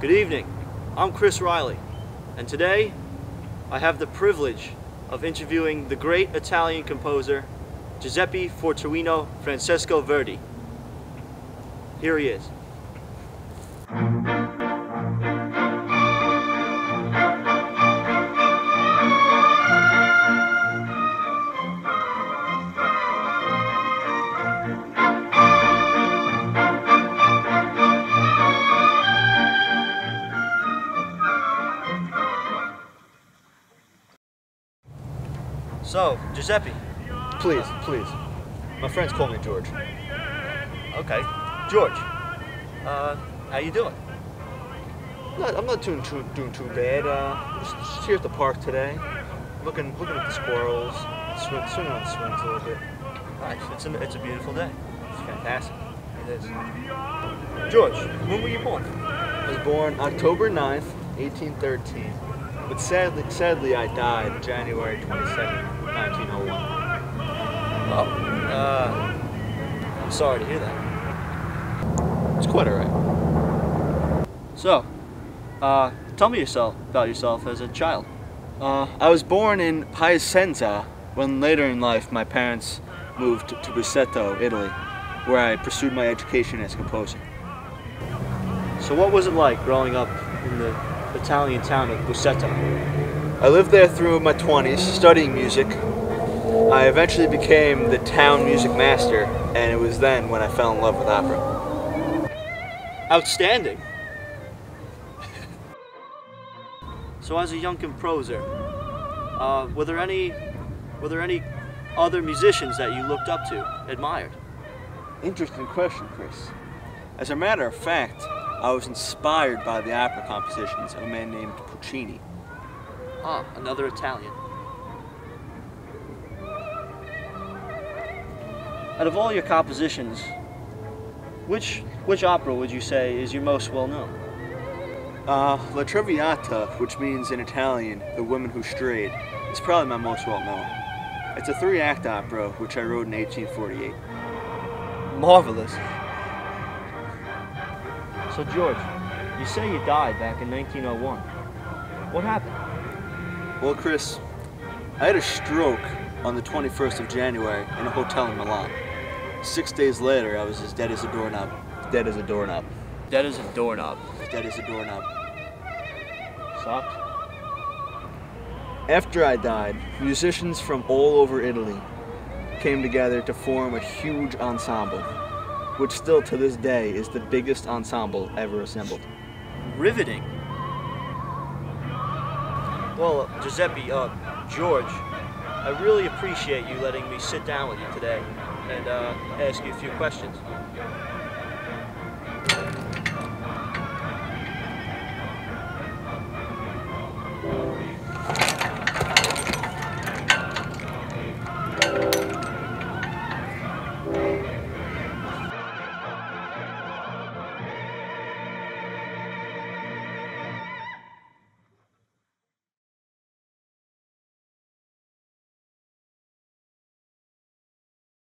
Good evening, I'm Chris Riley, and today I have the privilege of interviewing the great Italian composer Giuseppe Fortuino Francesco Verdi. Here he is. So, Giuseppe. Please. My friends call me George. Okay, George. How you doing? I'm not doing too bad. Just here at the park today, looking at the squirrels, swimming on the swings a little bit. Nice. It's a beautiful day. It's fantastic. It is. George, when were you born? I was born October 9th, 1813, but sadly I died January 22nd, 1901. I'm sorry to hear that. It's quite alright. So, tell me about yourself as a child. I was born in Piacenza when later in life my parents moved to Guisseppe, Italy, where I pursued my education as a composer. So what was it like growing up in the Italian town of Guisseppe? I lived there through my 20s, studying music. I eventually became the town music master, and it was then when I fell in love with opera. Outstanding. So as a young composer, were there any other musicians that you looked up to, admired? Interesting question, Chris. As a matter of fact, I was inspired by the opera compositions of a man named Puccini. Ah, another Italian. Out of all your compositions, which opera would you say is your most well known? La Traviata, which means in Italian, The Woman Who Strayed, is probably my most well known. It's a 3-act opera which I wrote in 1848. Marvelous. So George, you say you died back in 1901. What happened? Well, Chris, I had a stroke on the 21st of January in a hotel in Milan. 6 days later, I was as dead as a doorknob. Dead as a doorknob. Dead as a doorknob. Dead as a doorknob. Sucks. After I died, musicians from all over Italy came together to form a huge ensemble, which still to this day is the biggest ensemble ever assembled. Riveting. Well, Giuseppe, George, I really appreciate you letting me sit down with you today and ask you a few questions.